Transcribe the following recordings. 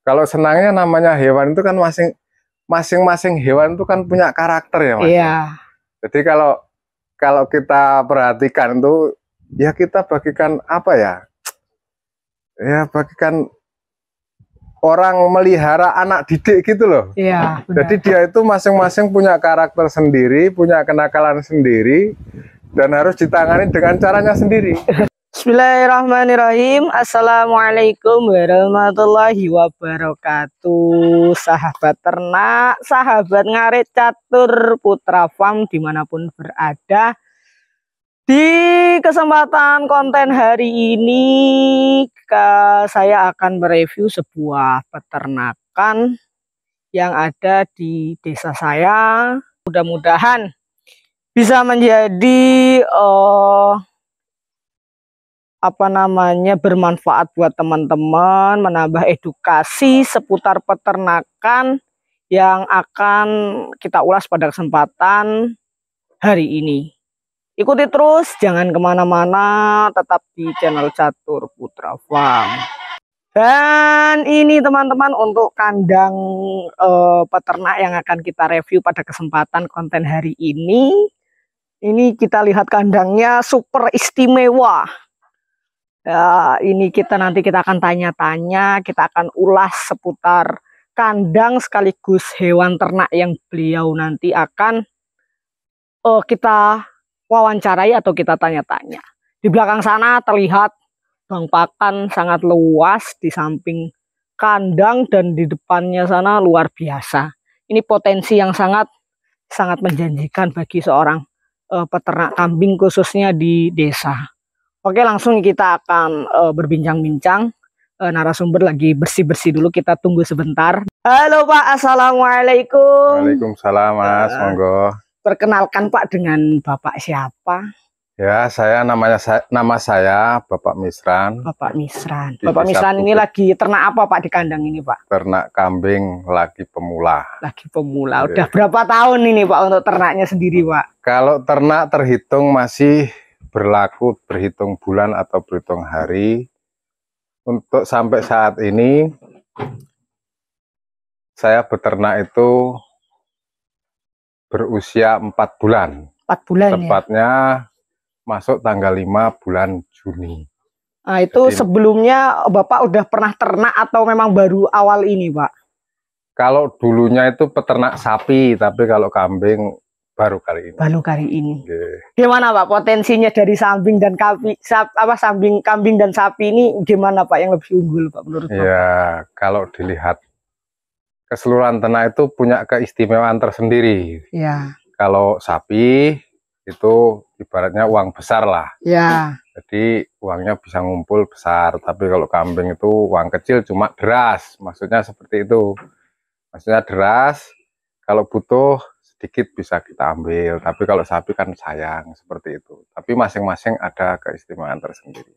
Kalau senangnya namanya hewan itu kan masing-masing hewan itu kan punya karakter ya, Mas. Iya. Jadi kalau kita perhatikan itu ya kita bagikan apa ya? Ya bagikan orang melihara anak didik gitu loh. Iya. Jadi dia itu masing-masing punya karakter sendiri, punya kenakalan sendiri, dan harus ditangani dengan caranya sendiri. Bismillahirrahmanirrahim. Assalamualaikum warahmatullahi wabarakatuh. Sahabat ternak, sahabat ngarit catur Putra Farm dimanapun berada. Di kesempatan konten hari ini saya akan mereview sebuah peternakan yang ada di desa saya. Mudah-mudahan bisa menjadi bermanfaat buat teman-teman, menambah edukasi seputar peternakan yang akan kita ulas pada kesempatan hari ini. Ikuti terus, jangan kemana-mana, tetap di channel Catur Putra Farm. Dan ini teman-teman untuk kandang peternak yang akan kita review pada kesempatan konten hari ini. Ini kita lihat kandangnya super istimewa. Ya, ini nanti kita akan tanya-tanya, kita akan ulas seputar kandang sekaligus hewan ternak yang beliau nanti akan kita wawancarai atau kita tanya-tanya. Di belakang sana terlihat bang pakan sangat luas di samping kandang, dan di depannya sana luar biasa. Ini potensi yang sangat menjanjikan bagi seorang peternak kambing khususnya di desa. Oke, langsung kita akan berbincang-bincang. Narasumber lagi bersih-bersih dulu, kita tunggu sebentar. Halo Pak, Assalamualaikum. Waalaikumsalam Mas, monggo. Perkenalkan Pak, dengan Bapak siapa? Ya, nama saya Bapak Misran. Bapak Misran. Bapak Misran ini lagi ternak apa Pak di kandang ini Pak? Ternak kambing lagi pemula. Lagi pemula. Udah berapa tahun ini Pak untuk ternaknya sendiri Pak? Kalau ternak terhitung masih berhitung bulan atau berhitung hari. Untuk sampai saat ini saya beternak itu berusia 4 bulan. 4 bulan. Tepatnya ya? Masuk tanggal 5 bulan Juni. Nah itu jadi, sebelumnya Bapak udah pernah ternak atau memang baru awal ini Pak? Kalau dulunya itu peternak sapi, tapi kalau kambing baru kali ini. Baru kali ini. Gimana Pak potensinya dari kambing dan kambing dan sapi ini, gimana Pak yang lebih unggul Pak menurut Bapak? Ya, kalau dilihat keseluruhan ternak itu punya keistimewaan tersendiri. Ya. Kalau sapi itu ibaratnya uang besar lah. Ya. Jadi uangnya bisa ngumpul besar. Tapi kalau kambing itu uang kecil cuma deras. Maksudnya seperti itu. Maksudnya deras. Kalau butuh sedikit bisa kita ambil. Tapi kalau sapi kan sayang seperti itu. Tapi masing-masing ada keistimewaan tersendiri.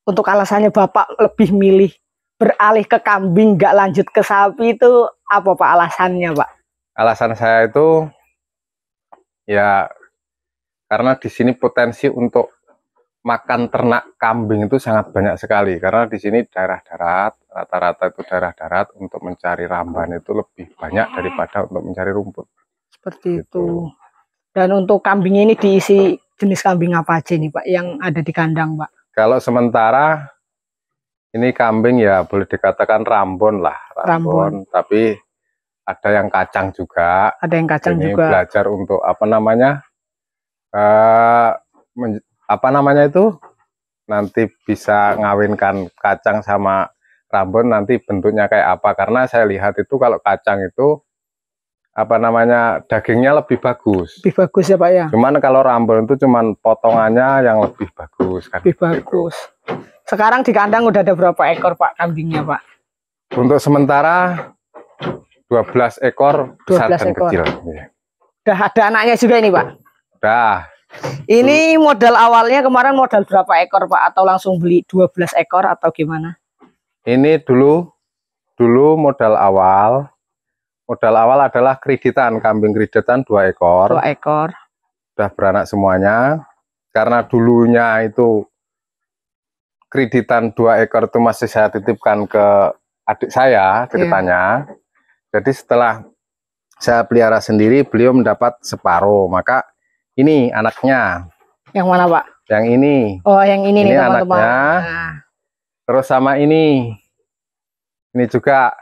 Untuk alasannya Bapak lebih milih beralih ke kambing, nggak lanjut ke sapi, itu apa Pak alasannya Pak? Alasan saya itu ya karena di sini potensi untuk makan ternak kambing itu sangat banyak sekali. Karena di sini daerah darat, rata-rata itu daerah darat, untuk mencari ramban itu lebih banyak daripada untuk mencari rumput. Seperti itu. Dan untuk kambing ini diisi jenis kambing apa aja nih Pak yang ada di kandang Pak? Kalau sementara ini kambing ya boleh dikatakan rambon lah. Rambon. Tapi ada yang kacang juga. Ada yang kacang ini juga. Belajar untuk itu nanti bisa ngawinkan kacang sama rambon, nanti bentuknya kayak apa. Karena saya lihat itu kalau kacang itu dagingnya lebih bagus. Lebih bagus ya Pak ya. Cuman kalau rambon itu cuman potongannya yang lebih bagus kan. Lebih bagus. Sekarang di kandang udah ada berapa ekor Pak kambingnya Pak? Untuk sementara 12 ekor besar 12 dan ekor. Kecil. Udah ada anaknya juga ini Pak? Udah. Ini modal awalnya kemarin modal berapa ekor Pak? Atau langsung beli 12 ekor atau gimana? Ini dulu modal awal adalah kreditan, kambing kreditan 2 ekor. 2 ekor. Udah beranak semuanya. Karena dulunya itu kreditan 2 ekor itu masih saya titipkan ke adik saya ceritanya. Jadi setelah saya pelihara sendiri, beliau mendapat separuh. Maka ini anaknya. Yang mana, Pak? Yang ini. Oh, yang ini nih, teman-teman. Anaknya. Nah. Terus sama ini. Ini juga.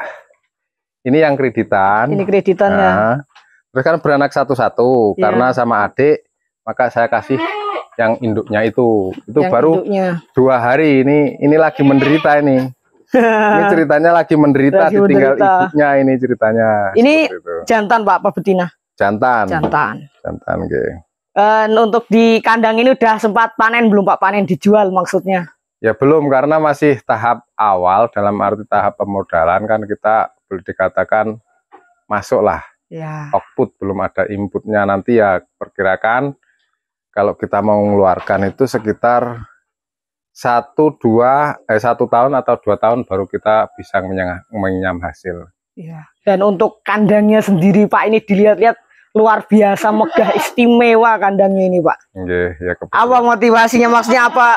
Ini yang kreditan. Ini kreditan ya. Terus kan beranak satu-satu. Karena sama adik, maka saya kasih yang induknya itu. Itu yang baru induknya. 2 hari. Ini lagi menderita ini. Ini ceritanya lagi menderita, ditinggal ibunya ini ceritanya. Ini jantan, Pak, apa betina? Jantan. Jantan. Jantan, oke. Untuk di kandang ini udah sempat panen belum, Pak? Panen dijual maksudnya? Ya belum, karena masih tahap awal, dalam arti tahap pemodalan kan kita boleh dikatakan masuk lah. Ya. Output, belum ada inputnya. Nanti ya perkirakan kalau kita mau mengeluarkan itu sekitar 1 tahun atau 2 tahun baru kita bisa mengenyam hasil. Ya. Dan untuk kandangnya sendiri, Pak, ini dilihat-lihat luar biasa megah, istimewa kandangnya ini, Pak. Ya, apa motivasinya, maksudnya apa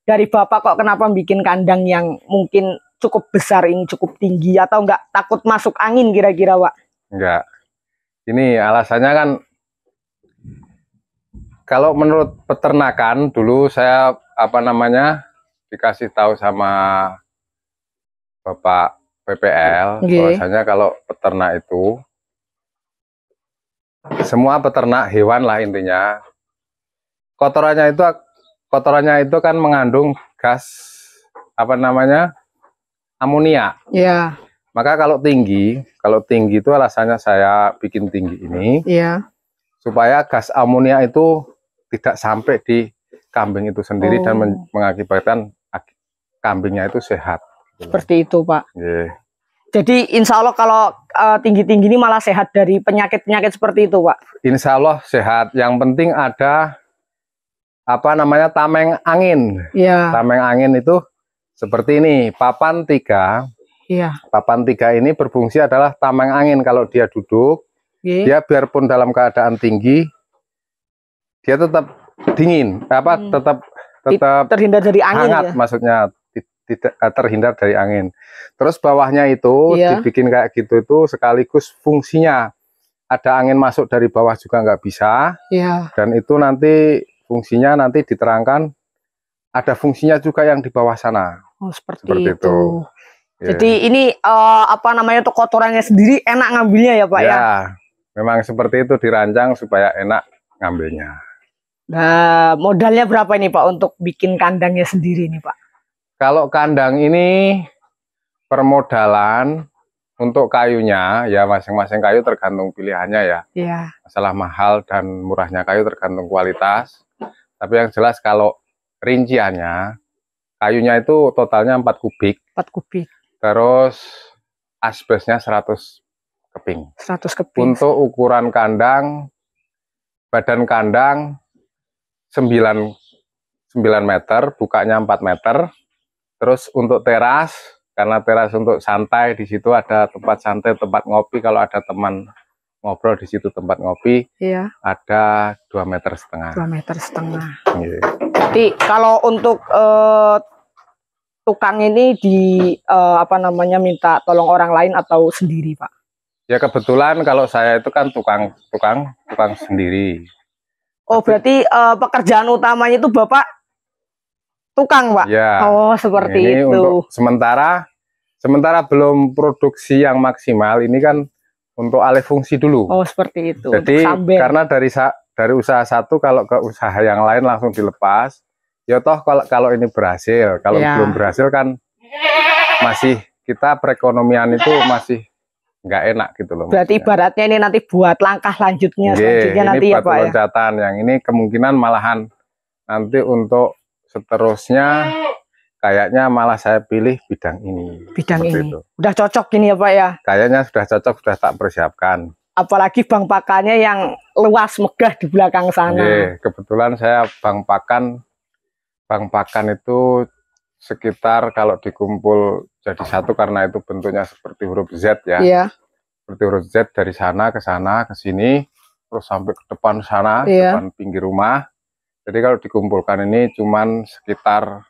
dari Bapak kok kenapa bikin kandang yang mungkin cukup besar ini, cukup tinggi, atau enggak takut masuk angin kira-kira, Pak? Enggak. Ini alasannya kan kalau menurut peternakan dulu saya dikasih tahu sama Bapak PPL bahwasanya kalau peternak itu semua peternak hewan lah intinya kotorannya itu kan mengandung gas amonia. Iya. Maka kalau tinggi itu alasannya saya bikin tinggi ini. Iya. Supaya gas amonia itu tidak sampai di kambing itu sendiri dan mengakibatkan kambingnya itu sehat. Seperti itu, Pak. Yeah. Jadi insya Allah kalau tinggi-tinggi ini malah sehat dari penyakit-penyakit seperti itu, Pak? Insya Allah sehat. Yang penting ada tameng angin. Yeah. Tameng angin itu seperti ini, papan 3. Yeah. Papan 3 ini berfungsi adalah tameng angin. Kalau dia duduk, dia biarpun dalam keadaan tinggi, dia tetap dingin, tetap terhindar dari angin, hangat, maksudnya tidak terhindar dari angin. Terus bawahnya itu dibikin kayak gitu itu sekaligus fungsinya ada angin masuk dari bawah juga nggak bisa. Dan itu nanti fungsinya nanti diterangkan ada fungsinya juga yang di bawah sana. Oh, seperti itu. Jadi ini tuh kotorannya sendiri enak ngambilnya ya, Pak, ya? Memang seperti itu dirancang supaya enak ngambilnya. Nah, modalnya berapa ini, Pak, untuk bikin kandangnya sendiri nih, Pak? Kalau kandang ini permodalan untuk kayunya ya masing-masing kayu tergantung pilihannya ya. Iya. Masalah mahal dan murahnya kayu tergantung kualitas. Tapi yang jelas kalau rinciannya kayunya itu totalnya 4 kubik. 4 kubik. Terus asbesnya 100 keping. 100 keping. Untuk ukuran kandang, badan kandang 9 meter, bukanya 4 meter. Terus untuk teras, karena teras untuk santai, di situ ada tempat santai, tempat ngopi. Kalau ada teman ngobrol di situ tempat ngopi, ada 2,5 meter. 2,5 meter. Jadi kalau untuk tukang ini minta tolong orang lain atau sendiri, Pak? Ya kebetulan kalau saya itu kan tukang sendiri. Oh, berarti pekerjaan utamanya itu Bapak tukang, Pak? Ya. Oh, seperti ini itu. Untuk sementara belum produksi yang maksimal, ini kan untuk alih fungsi dulu. Oh, seperti itu. Jadi karena dari usaha satu kalau ke usaha yang lain langsung dilepas. Ya toh kalau ini berhasil, kalau belum berhasil kan masih kita perekonomian itu masih nggak enak gitu loh. Berarti ibaratnya ini nanti buat langkah selanjutnya nanti ya, Pak, loncatan yang ini kemungkinan malahan nanti untuk seterusnya kayaknya malah saya pilih bidang ini. Bidang ini itu. Udah cocok ini ya, Pak, ya? Kayaknya sudah cocok, sudah tak persiapkan. Apalagi bang pakannya yang luas megah di belakang sana. Kebetulan saya bang pakan itu sekitar kalau dikumpul jadi satu karena itu bentuknya seperti huruf Z ya. Iya. Seperti huruf Z dari sana ke sini terus sampai ke depan sana, depan pinggir rumah. Jadi kalau dikumpulkan ini cuman sekitar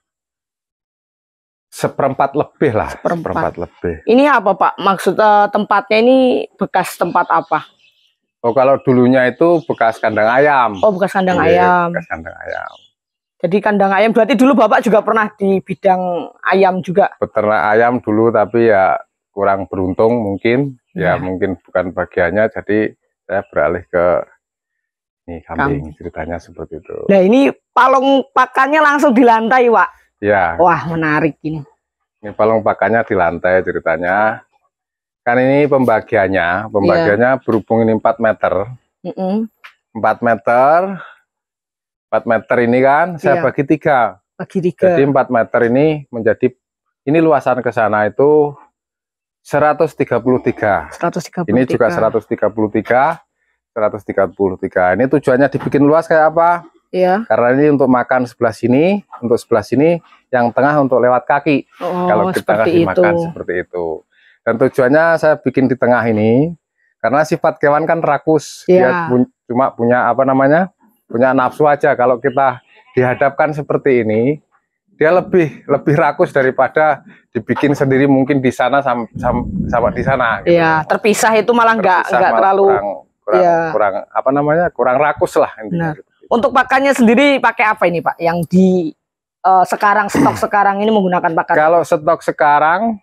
seperempat lebih lah, Seperempat. seperempat lebih. Ini apa Pak? Maksud tempatnya ini bekas tempat apa? Oh, kalau dulunya itu bekas kandang ayam. Oh, bekas kandang Iya, ayam. bekas kandang ayam. Jadi kandang ayam berarti dulu Bapak juga pernah di bidang ayam juga. Peternak ayam dulu, tapi ya kurang beruntung mungkin. Ya mungkin bukan bagiannya, jadi saya beralih ke ini kambing. Ceritanya seperti itu. Nah, ini palung pakannya langsung di lantai, Pak. Ya. Wah, menarik ini. Ini palung pakannya di lantai ceritanya. Kan ini pembagiannya berhubung ini 4 meter. 4 meter. 4 meter ini kan saya bagi 3. Bagi 3. Jadi 4 meter ini menjadi, ini luasan ke sana itu 133. Ini juga 133. 133. Ini tujuannya dibikin luas kayak apa? Iya. Karena ini untuk makan sebelah sini, untuk sebelah sini, yang tengah untuk lewat kaki. Oh, kalau kita kasih makan seperti itu. Dan tujuannya saya bikin di tengah ini karena sifat kewan kan rakus. Dia cuma punya apa namanya? Punya nafsu aja. Kalau kita dihadapkan seperti ini, dia lebih rakus daripada dibikin sendiri mungkin di sana sama di sana. Gitu. Iya, terpisah itu malah nggak terlalu kurang apa namanya? Kurang rakus lah intinya. Untuk pakannya sendiri pakai apa ini Pak? Yang di sekarang stok sekarang ini menggunakan pakan? Kalau stok sekarang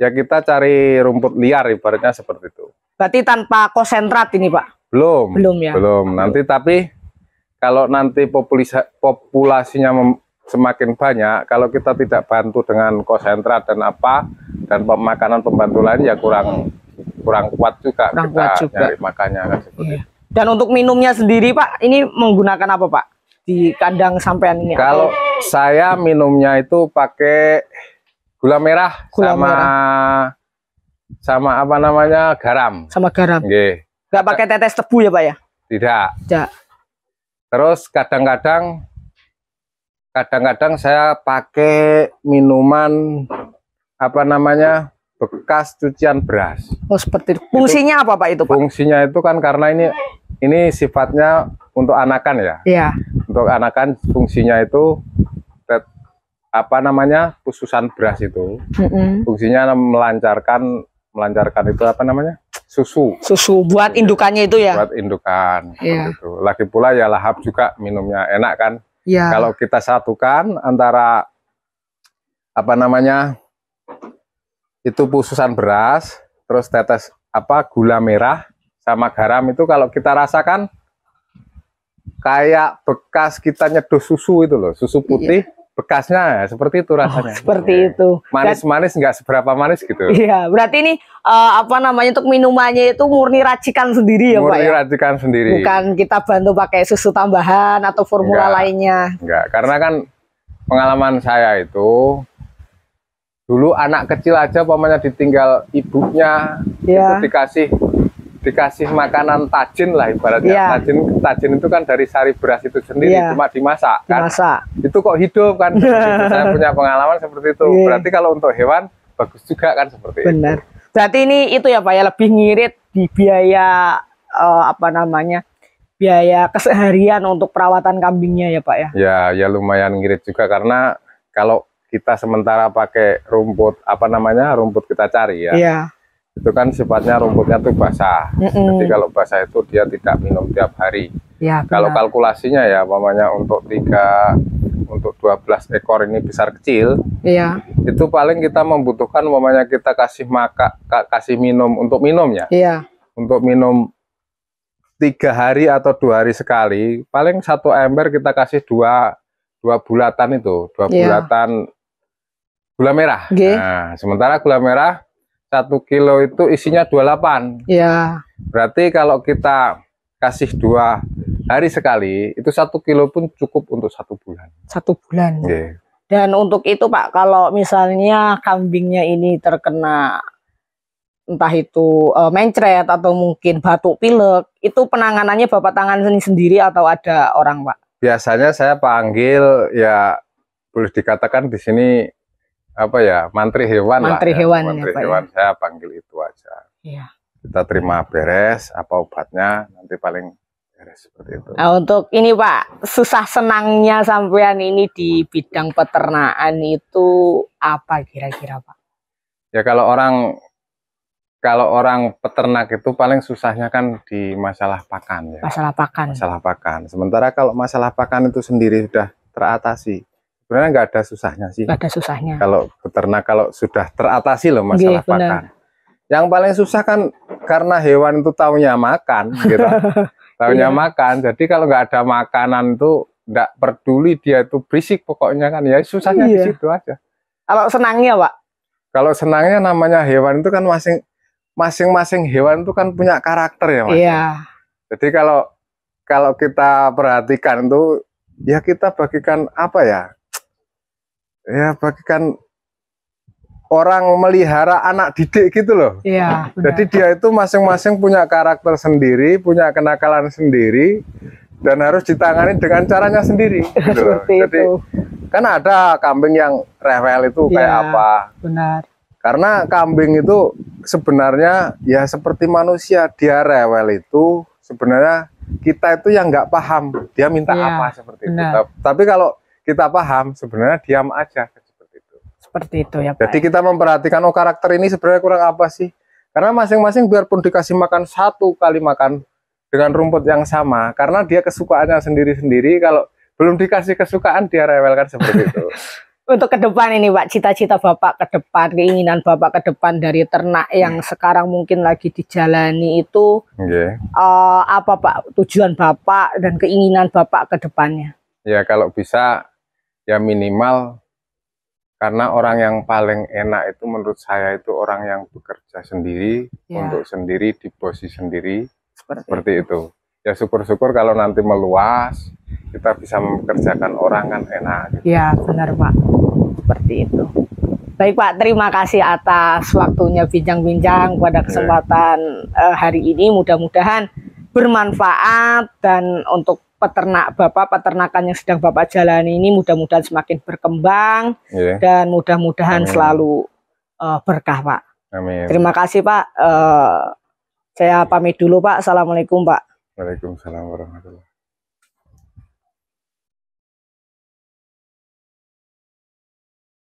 ya kita cari rumput liar ibaratnya seperti itu. Berarti tanpa konsentrat ini Pak? Belum ya. Belum. Nanti tapi kalau nanti populasinya semakin banyak, kalau kita tidak bantu dengan konsentrat dan makanan pembantu lain ya kurang kuat juga nyari makannya kan seperti itu. Dan untuk minumnya sendiri Pak, ini menggunakan apa Pak? Di kandang sampean ini? Kalau saya minumnya itu pakai gula merah sama apa namanya garam. Sama garam. Nggak pakai tetes tebu ya Pak ya? Tidak. Terus kadang-kadang saya pakai minuman apa namanya bekas cucian beras. Oh seperti itu. Fungsinya apa Pak itu Pak? Fungsinya itu kan karena ini sifatnya untuk anakan ya. Iya. Untuk anakan fungsinya itu apa namanya pususan beras itu. Fungsinya melancarkan itu apa namanya susu buat indukannya itu ya. Buat indukan. Itu. Lagi pula ya lahap juga minumnya enak kan. Iya. Kalau kita satukan antara apa namanya itu pususan beras, terus tetes gula merah sama garam itu kalau kita rasakan kayak bekas kita nyeduh susu itu loh, susu putih bekasnya ya, seperti itu rasanya. Seperti itu. Manis-manis nggak seberapa manis gitu. Iya, berarti ini apa namanya untuk minumannya itu murni racikan sendiri ya Pak? Murni racikan sendiri. Bukan kita bantu pakai susu tambahan atau formula lainnya. Enggak, karena kan pengalaman saya itu dulu anak kecil aja pamannya ditinggal ibunya itu dikasih makanan tajin lah ibaratnya. Tajin itu kan dari sari beras itu sendiri cuma dimasak kan. Itu kok hidup kan. Saya punya pengalaman seperti itu. Berarti kalau untuk hewan bagus juga kan seperti itu. Berarti ini itu ya Pak ya lebih ngirit di biaya apa namanya? Biaya keseharian untuk perawatan kambingnya ya Pak ya. Ya lumayan ngirit juga karena kalau kita sementara pakai rumput rumput kita cari ya. Itu kan sifatnya rumputnya tuh basah. Jadi kalau basah itu dia tidak minum tiap hari. Kalau kalkulasinya ya untuk 12 ekor ini besar kecil. Itu paling kita membutuhkan kita kasih minum untuk minum ya. Untuk minum 3 hari atau 2 hari sekali, paling 1 ember kita kasih 2 bulatan itu, 2 bulatan gula merah. Nah, sementara gula merah 1 kilo itu isinya 28. Berarti kalau kita kasih 2 hari sekali, itu 1 kilo pun cukup untuk 1 bulan. 1 bulan. Dan untuk itu Pak, kalau misalnya kambingnya ini terkena entah itu mencret atau mungkin batuk pilek, itu penanganannya Bapak tangani sendiri atau ada orang Pak? Biasanya saya panggil ya boleh dikatakan di sini mantri hewan hewan saya panggil itu aja. Kita terima beres apa obatnya, nanti paling beres seperti itu. Nah, untuk ini Pak, susah senangnya sampean ini di bidang peternakan itu apa kira-kira Pak? Ya kalau orang peternak itu paling susahnya kan di masalah pakan ya. Masalah pakan. Masalah pakan. Sementara kalau masalah pakan itu sendiri sudah teratasi. Sebenarnya nggak ada susahnya sih. Nggak ada susahnya. Kalau peternak kalau sudah teratasi loh masalah pakan. Yang paling susah kan karena hewan itu taunya makan, gitu. Taunya makan. Jadi kalau nggak ada makanan itu nggak peduli dia itu berisik pokoknya kan ya susahnya di situ aja. Kalau senangnya Pak? Kalau senangnya namanya hewan itu kan masing-masing hewan itu kan punya karakter ya Mas. Iya. Jadi kalau kita perhatikan itu ya kita bagikan apa ya? Ya bagikan orang melihara anak didik gitu loh. Iya. Benar. Jadi dia itu masing-masing punya karakter sendiri, punya kenakalan sendiri, dan harus ditangani dengan caranya sendiri. Gitu loh. Jadi kan ada kambing yang rewel itu kayak apa? Benar. Karena kambing itu sebenarnya ya seperti manusia, dia rewel itu sebenarnya kita itu yang nggak paham dia minta apa seperti itu. Tapi kalau kita paham sebenarnya diam aja seperti itu. Seperti itu ya Pak. Jadi kita memperhatikan oh karakter ini sebenarnya kurang apa sih? Karena masing-masing biarpun dikasih makan satu kali makan dengan rumput yang sama, karena dia kesukaannya sendiri-sendiri. Kalau belum dikasih kesukaan dia rewel kan seperti itu. Untuk ke depan ini Pak, cita-cita Bapak ke depan, keinginan Bapak ke depan dari ternak yang sekarang mungkin lagi dijalani itu apa Pak? Tujuan Bapak dan keinginan Bapak ke depannya? Ya kalau bisa ya minimal, karena orang yang paling enak itu menurut saya itu orang yang bekerja sendiri, untuk sendiri, di posisi sendiri, seperti itu. Ya syukur-syukur kalau nanti meluas, kita bisa mempekerjakan orang kan enak. Gitu. Ya benar Pak, seperti itu. Baik Pak, terima kasih atas waktunya bincang-bincang pada kesempatan hari ini. Mudah-mudahan bermanfaat dan untuk peternak Bapak, peternakan yang sedang Bapak jalani ini mudah-mudahan semakin berkembang dan mudah-mudahan selalu berkah Pak. Amin. Terima kasih Pak. Saya pamit dulu Pak. Assalamualaikum Pak. Waalaikumsalam warahmatullahi wabarakatuh.